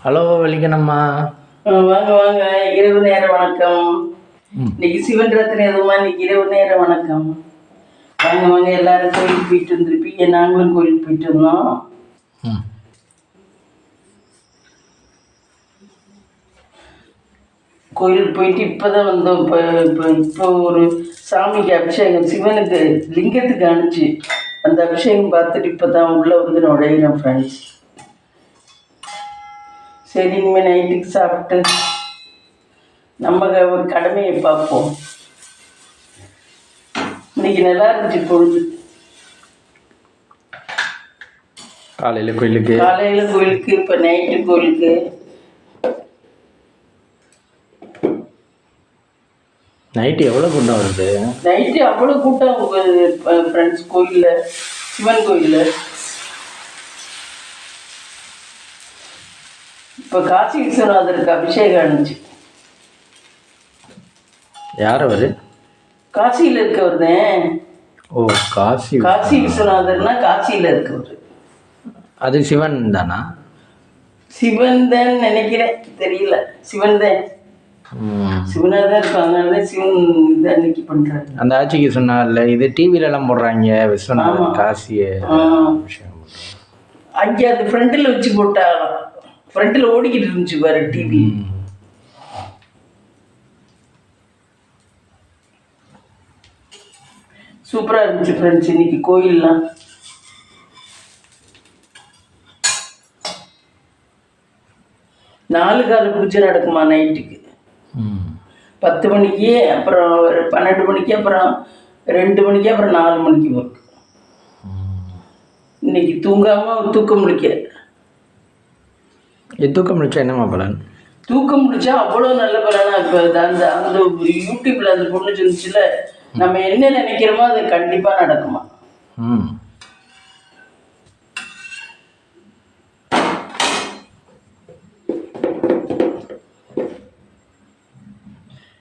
Hello வெள்ளிக்கண்ணம்மா. வாங்க வாங்க, இரவு நேர வணக்கம். ம் இன்னைக்கு சிவன் ரத்ன எதுவுமா, இன்னைக்கு இரவு நேர வணக்கம். வாங்க வாங்க, எல்லாரும் கோயிலுக்கு போயிட்டு வந்துருப்பீங்க, நாங்களும் கோயிலுக்கு போயிட்டு வந்தோம். ம் கோயிலுக்கு போயிட்டு இப்போதான் வந்தோம். இப்போ ஒரு சாமிக்கு அபிஷேகம், சிவனுக்கு லிங்கத்துக்கு அனுப்பிச்சு அந்த அபிஷேகம் பார்த்துட்டு இப்போ தான் உள்ளே வந்து நுழையிறோம் ஃப்ரெண்ட்ஸ். சரி, இனிமேல் நைட்டுக்கு சாப்பிட்டு நம்ம ஒரு கடமையை பார்ப்போம். இன்னைக்கு நல்லா இருந்துச்சு பொழுது. காலையில் கோயிலுக்கு, இப்போ நைட்டு கோயிலுக்கு. நைட்டு எவ்வளோ கூட்டம் வருது? நைட்டு அவ்வளோ கூட்டம் ஃப்ரெண்ட்ஸ். கோயிலில், சிவன் கோயிலில் இப்போ காசி விஸ்வநாதருக்கு அபிஷேகம் இருந்துச்சு. யார் அவர்? காசியில் இருக்கவர் தான். ஓ, காசி விஸ்வநாதர்னா காசியில் இருக்கவர். அது சிவன் தானா? சிவன் தான் நினைக்கிறேன், தெரியல. சிவன் தான், சிவனாக தான் இருப்பாங்க. அதனால சிவன் இதை அன்னைக்கு பண்ணுறாரு. அந்த ஆட்சிக்கு சொன்னார்ல, இது டிவிலெலாம் போடுறாங்க விஸ்வநாதன் காசியை. அங்கே அது ஃப்ரண்டில் வச்சு போட்டாலும் ஃப்ரண்டில் ஓடிக்கிட்டு இருந்துச்சு பாரு டிவி. சூப்பராக இருந்துச்சு ஃப்ரெண்ட்ஸ் இன்னைக்கு கோயில்லாம். நாலு கால பூஜை நடக்குமா நைட்டுக்கு. 10 மணிக்கு, அப்புறம் 12 மணிக்கு, அப்புறம் 2 மணிக்கு, அப்புறம் 4 மணிக்கு வரும். இன்னைக்கு தூக்கம் முடிக்க. தூக்கம் முடிச்சா என்னம்மா பலன்? தூக்கம் முடிச்சா அவ்வளோ நல்ல பலனா. இப்போ அந்த அந்த யூடியூப்ல அந்த பொண்ணு சொல்லிச்சுல, நம்ம என்ன நினைக்கிறோமோ அது கண்டிப்பாக நடக்குமா.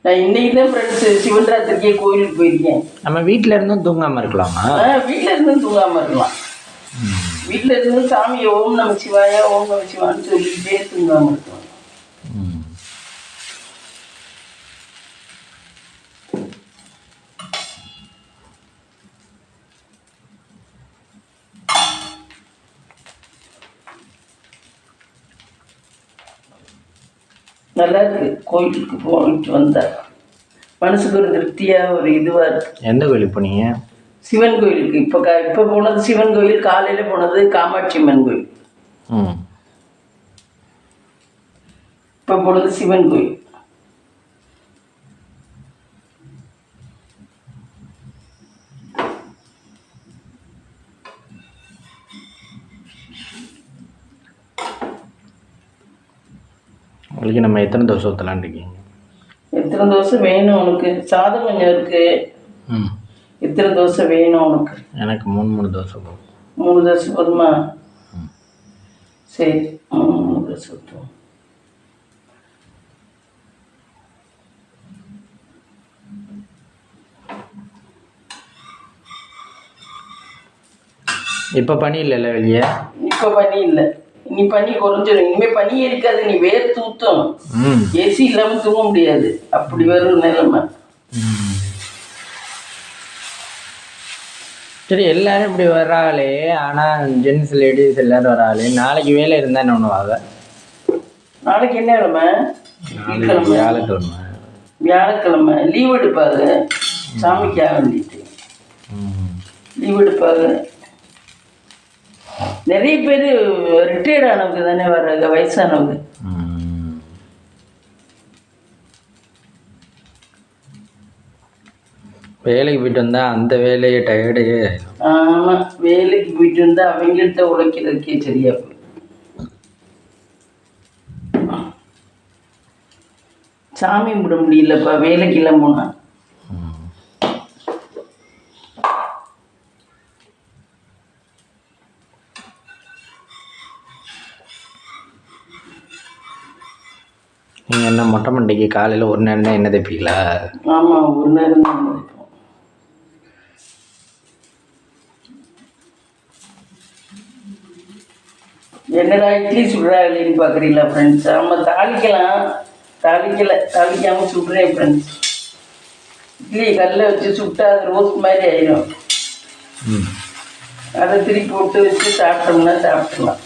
நான் இன்னைக்கு தான் ஃப்ரெண்ட்ஸ் சிவன் ராத்திரிக்கே கோயிலுக்கு போயிருக்கேன். நம்ம வீட்டில் இருந்தும் தூங்காமல் இருக்கலாமா? வீட்டில் இருந்தும் தூங்காமல் இருக்கலாம். வீட்டில் இருந்து சாமியை ஓம் நம சிவாயா, ஓம் நம சிவான்னு சொல்லிக்கிட்டே தூங்காமல் இருக்கலாம். நல்லா இருக்கு. கோயிலுக்கு போயிட்டு வந்தா மனசுக்கு ஒரு திருப்தியாக, ஒரு இதுவாக இருக்கு. எந்த கோயிலுக்கு போனீங்க? சிவன் கோயிலுக்கு. இப்போ போனது சிவன் கோயில். காலையில் போனது காமாட்சி அம்மன் கோயில். இப்போ போனது சிவன் கோயில். உங்களுக்கு நம்ம எத்தனை தோசை ஊற்றலான் இருக்கீங்க? எத்தனை தோசை வேணும் உனக்கு? சாதம் கொஞ்சம் இருக்கு. எத்தனை தோசை வேணும் உனக்கு? எனக்கு 3 தோசை போதும். 3 தோசை போதுமா? சரி, 3 தோசை ஊற்றுவோம். இப்போ பனி இல்லைல்ல வெளியே? இப்போ பனி இல்லை. நீ பனி குறைஞ்சிடும். இனிமேல் பனி இருக்காது. நீ வேர்த்து ஊற்றும். ஏசி இல்லாமல் தூங்க முடியாது. அப்படி வரும் நிலைமை. சரி, எல்லாரும் இப்படி வர்றாங்களே, ஆனால் ஜென்ஸ் லேடிஸ் எல்லாரும் வராங்களே, நாளைக்கு வேலை இருந்தால் என்ன பண்ணுவாங்க? நாளைக்கு என்ன கிழமை? வியாழக்கிழமை. வியாழக்கிழமை லீவ் எடுப்பாங்க. சாமிக்காக வேண்டிட்டு லீவ் எடுப்பாங்க. நிறைய பேர் ரிட்டையர்ட் ஆனவங்க தானே வர்றாங்க, வயசானவங்க. வேலைக்கு போயிட்டு வந்தால் அந்த வேலையை டயர்டே. ஆமாம், வேலைக்கு போயிட்டு வந்தால் அவங்கள்ட்ட உழைக்கிறதுக்கே சரியா போய். சாமி கும்பிட முடியலப்பா வேலைக்கெல்லாம் போனால். நீங்கள் என்ன மொட்டை மண்டைக்கு காலையில் ஒரு நேரம் தான் என்ன தைப்பீங்களா? ஆமாம், ஒரு நேரம் தான் தைப்போம். என்னடா இட்லி சுடுறாங்களேன்னு பார்க்குறீங்களா ஃப்ரெண்ட்ஸ்? ஆமாம், தாளிக்காமல் சுடுறேன் ஃப்ரெண்ட்ஸ். இட்லி கல்லில் வச்சு சுட்டா அது ரோஸ்ட் மாதிரி ஆயிடும். அதை திருப்பி போட்டு வச்சு சாப்பிட்டோம்னா சாப்பிடலாம்.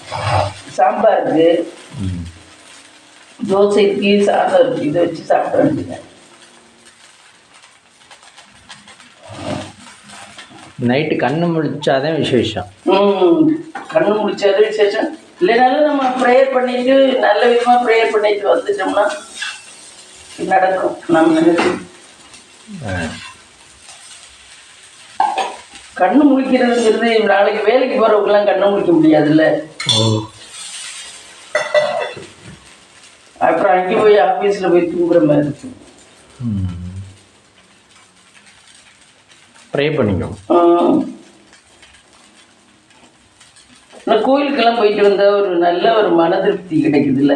சாம்பாருக்கு, தோசைக்கு, சாதம் இருக்குது, இதை வச்சு சாப்பிட வேண்டியது. நைட்டு கண்ணு முழிச்சாதான் விசேஷம். கண்ணு முழிச்சாதான் விசேஷம். இல்லைனாலும் நம்ம ப்ரேயர் பண்ணிட்டு நல்ல விதமாக ப்ரேயர் பண்ணிட்டு வந்துட்டோம்னா நடக்கும். நம்ம நினைச்சு கண்ணு முழிக்கிறதுங்கிறது நாளைக்கு வேலைக்கு போறவங்கலாம் கண்ணு முழிக்க முடியாதுல்ல. அப்புறம் அங்கே போய் ஆஃபீஸில் போய் தூங்குற மாதிரி இருக்கு. ப்ரே பண்ணிக்கோ. கோயிலுக்கெல்லாம் போயிட்டு வந்தா ஒரு நல்ல ஒரு மன திருப்தி கிடைக்குதுல்ல.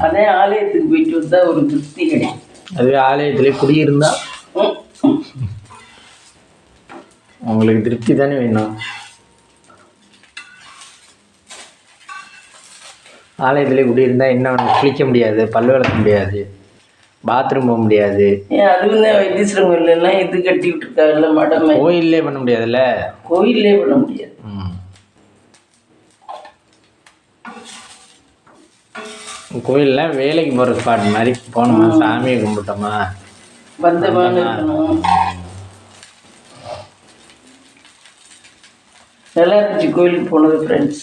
அதே ஆலயத்துக்கு போயிட்டு வந்தா ஒரு திருப்தி கிடைக்கும். அதுவே ஆலயத்திலே குடியிருந்தா உங்களுக்கு திருப்தி தானே வேணும். ஆலயத்திலே குடியிருந்தா என்ன குளிக்க முடியாது, பல்லு விளக்க முடியாது, பாத்ரூம் போக முடியாது. ஏன் அதுவும் தான் வைத்தீஸ்வரன் கோயிலெல்லாம் இது கட்டி விட்டுருக்காங்கல்ல மடம். கோயிலே பண்ண முடியாதுல்ல. கோயிலே பண்ண முடியாது. கோயிலெலாம் வேலைக்கு போகிற ஸ்பாட் மாதிரி போனோமா, சாமியை கும்பிட்டோமா, பந்தமான இருக்கணும். நல்லா இருந்துச்சு கோயிலுக்கு போனது ஃப்ரெண்ட்ஸ்.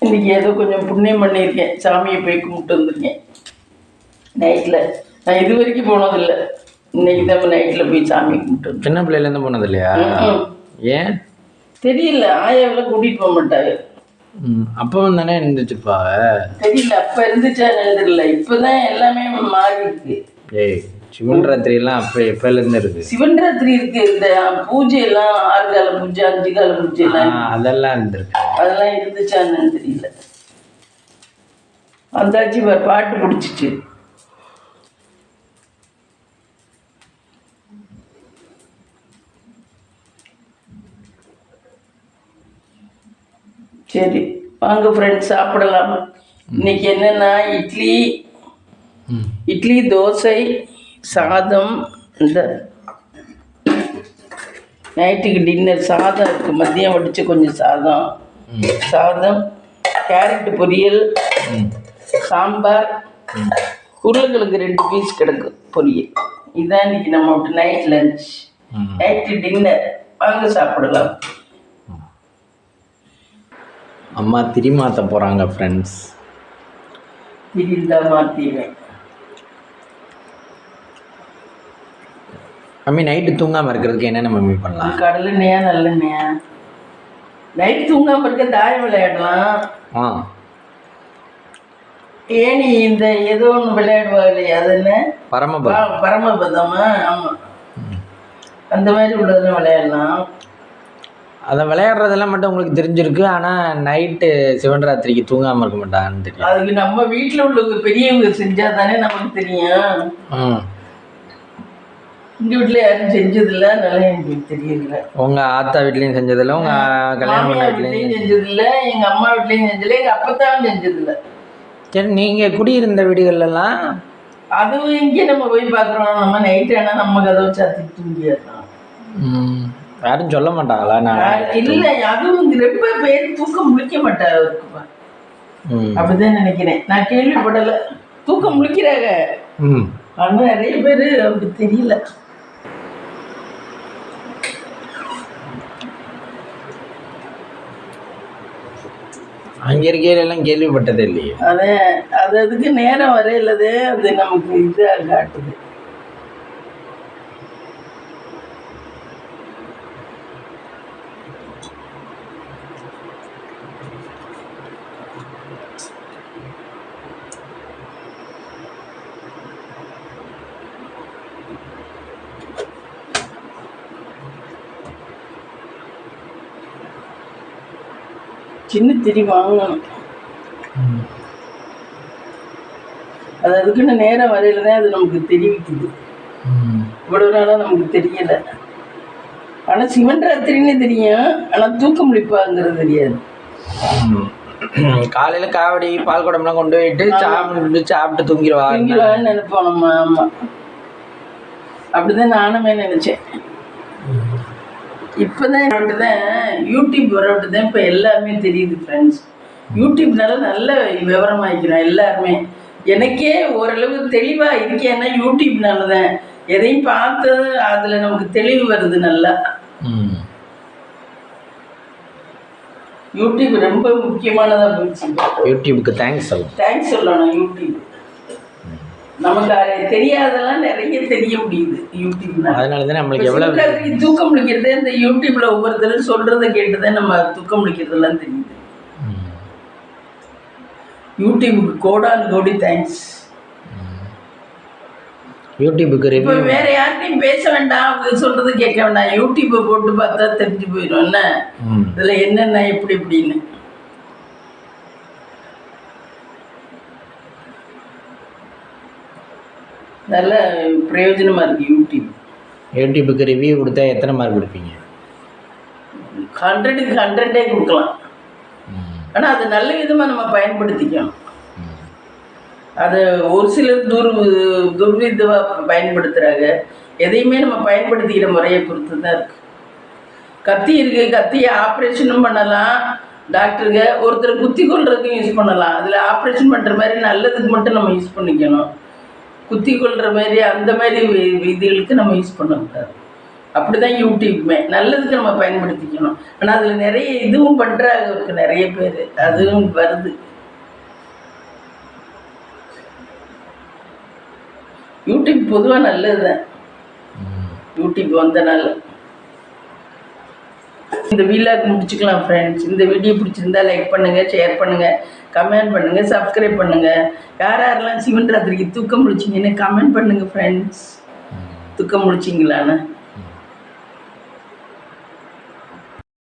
இன்னைக்கு ஏதோ கொஞ்சம் புண்ணியம் பண்ணியிருக்கேன். சாமியை போய் கும்பிட்டு வந்திருக்கேன் நைட்டில். நான் இது வரைக்கும் போனதில்லை. இன்னைக்கு தான் நைட்டில் போய் சாமி கும்பிட்டு. சின்ன பிள்ளையிலேருந்து போனது இல்லையா? ஏன் தெரியல. ஆயாவெல்லாம் கூட்டிகிட்டு போக மாட்டாங்க. அப்பவும் தானே இருந்துச்சுப்பாங்க. தெரியல, அப்போ இருந்துச்சா தெரியல. இப்போதான் எல்லாமே மாறி இருக்கு. ஏய், சிவன் ராத்திரி எல்லாம் அப்போ எப்போலேருந்து இருக்கு? சிவன் ராத்திரி இருக்கு. இந்த பூஜை எல்லாம் 6 கால பூஜை, 5 கால பூஜை எல்லாம் அதெல்லாம் இருந்திருக்கு. அதெல்லாம் இருந்துச்சான்னு தெரியல. அந்தாச்சி பாட்டு பிடிச்சிச்சு. சரி வாங்க ஃப்ரெண்ட்ஸ் சாப்பிடலாம். இன்னைக்கு என்னன்னா இட்லி, தோசை, சாதம். இந்த நைட்டுக்கு டின்னர் சாதம் இருக்கு. மதியம் வடிச்சு கொஞ்சம் சாதம், கேரட் பொரியல், சாம்பார், உருளைக்கிழங்கு 2 பீஸ் கிடக்கு பொரியல். இதுதான் இன்னைக்கு நம்ம நைட் லஞ்ச், நைட்டு டின்னர். வாங்க சாப்பிடலாம். அம்மா திரி மாற்ற போகிறாங்க ஃப்ரெண்ட்ஸ். திரிந்தா மாற்றிடுவேன். மம்மி நைட்டு தூங்காமல் இருக்கிறதுக்கு என்னென்ன மம்மி பண்ணலாம்? கடலெண்ணெயா நல்லெண்ணெயா? நைட்டு தூங்காமல் இருக்க தாயம் விளையாடலாம். ஏனி இந்த ஏதோ ஒன்று விளையாடுவா இல்லையா, அது என்ன, பரமபதமா? ஆமாம், அந்த மாதிரி உள்ளதெல்லாம் விளையாடலாம். அதை விளையாடுறதெல்லாம் மட்டும் உங்களுக்கு தெரிஞ்சிருக்கு. ஆனால் நைட்டு சிவன் ராத்திரிக்கு தூங்காமல் இருக்க மாட்டாங்கன்னு தெரியும். அதுக்கு நம்ம வீட்டில் உள்ள பெரியவங்க செஞ்சால் தானே நமக்கு தெரியும். எங்கள் வீட்டில் யாரும் செஞ்சதில்லை, அதனால எனக்கு தெரியல. உங்கள் ஆத்தா வீட்லேயும் செஞ்சதில்லை, உங்கள் கல்யாணம் பண்ண வீட்லேயும் செஞ்சதில்லை, எங்கள் அம்மா வீட்லேயும் செஞ்சதில்லை, எங்கள் அப்பத்தாவும் செஞ்சதில்லை. சரி, நீங்கள் குடியிருந்த வீடுகள்லாம் அதுவும் இங்கே நம்ம போய் பார்க்குறோம். நம்ம நைட்டு ஆனால் நம்ம கதவை சாத்திட்டு முடியாது. யாரும் சொல்ல மாட்டாங்களா? நான் இல்லை, அதுவும் ரொம்ப பேர் தூக்கம் முழிக்க மாட்டாங்க. அப்படிதான் நினைக்கிறேன். நான் கேள்விப்படலை. தூக்கம் முழிக்கிறாங்க, ஆனால் நிறைய பேர் அப்படி தெரியல. அங்கே இருக்கையிலெல்லாம் கேள்விப்பட்டதே இல்லையே. அதுக்கு நேரம் வரையிலதே அது நமக்கு இதாக காட்டுது. சின்ன திரி வாங்கணும். அதுக்குன்னு நேரம் வரையில தான் அது நமக்கு தெரிவிக்குது. இவ்வளவு நாளாக நமக்கு தெரியல. ஆனால் சிவன் ராத்திரின்னு தெரியும், ஆனால் தூக்கம் முழிப்பாங்கிறது தெரியாது. காலையில் காவடி பால் குடம்லாம் கொண்டு போயிட்டு சாப்பிட்டு தூங்கிடுவாங்க தூங்கிடுவான்னு நினைப்போம் நம்ம. ஆமாம், அப்படிதான் நானுமே நினச்சேன். இப்போதான் தான் யூடியூப் வரவிட்டு தான் இப்போ எல்லாமே தெரியுது ஃப்ரெண்ட்ஸ். யூடியூப்னால நல்ல விவரமாகிக்கிறோம் எல்லாருமே. எனக்கே ஓரளவு தெளிவாக இருக்கேன்னா யூடியூப்னால தான். எதையும் பார்த்து அதில் நமக்கு தெளிவு வருது நல்லா. யூடியூப் ரொம்ப முக்கியமானதாக போயிடுச்சு. யூடியூபுக்கு தேங்க்ஸ் சொல்லணும். யூடியூப் நமக்கு தெரியாதெல்லாம் நிறைய தெரிய முடியுது யூடியூப்னா. அதனால தான் நம்மளுக்கு எவ்வளவு தூக்கம் முடிக்கிறதே இந்த யூடியூப்ல ஒவ்வொருத்தரும் சொல்றதை கேட்டுதான் நம்ம தூக்கம் முடிக்கிறதெல்லாம் தெரியுது. யூடியூபுக்கு கோடான் கோடி தேங்க்ஸ். யூடியூபுக்கு இப்போ வேற யார்கிட்டையும் பேச வேண்டாம், அவங்க சொல்றது கேட்க வேண்டாம். யூடியூப்பை போட்டு பார்த்தா தெரிஞ்சு போயிடும் என்ன இதுல என்னென்ன எப்படி இப்படின்னு. நல்ல பிரயோஜனமா இருக்கு யூடியூப். யூடியூபுக்கு ரிவ்யூ கொடுத்தா எத்தனை மார்க் கொடுப்பீங்க? 100க்கு 100 கொடுக்கலாம். ஆனால் அது நல்ல விதமாக நம்ம பயன்படுத்திக்கணும். அது ஒரு சிலர் துர்விதமாக பயன்படுத்துகிறாங்க. எதையுமே நம்ம பயன்படுத்திக்கிற முறையை பொறுத்து தான் இருக்குது. கத்தி இருக்குது, கத்தியை ஆப்ரேஷனும் பண்ணலாம் டாக்டருங்க. ஒருத்தர் குத்தி கொள்றதுக்கும் யூஸ் பண்ணலாம். அதில் ஆப்ரேஷன் பண்ணுற மாதிரி நல்லதுக்கு மட்டும் நம்ம யூஸ் பண்ணிக்கணும். குத்தி கொள்கிற மாதிரி அந்த மாதிரி இதுகளுக்கு நம்ம யூஸ் பண்ணக்கூடாது. அப்படி தான் யூடியூப்புமே நல்லதுக்கு நம்ம பயன்படுத்திக்கணும். ஆனால் அதில் நிறைய இதுவும் பண்ணுறாங்க நிறைய பேர், அதுவும் வருது. யூடியூப் பொதுவாக நல்லது தான். யூடியூப் வந்தனால இந்த வீலாக் முடிச்சுக்கலாம் ஃப்ரெண்ட்ஸ். இந்த வீடியோ பிடிச்சிருந்தா லைக் பண்ணுங்கள், ஷேர் பண்ணுங்கள், கமெண்ட் பண்ணுங்கள், சப்ஸ்கிரைப் பண்ணுங்கள். யாரெல்லாம் சிவன் ராத்திரிக்கு தூக்கம் முடிச்சிங்கன்னு கமெண்ட் பண்ணுங்கள் ஃப்ரெண்ட்ஸ். தூக்கம் முடிச்சிங்களான்னு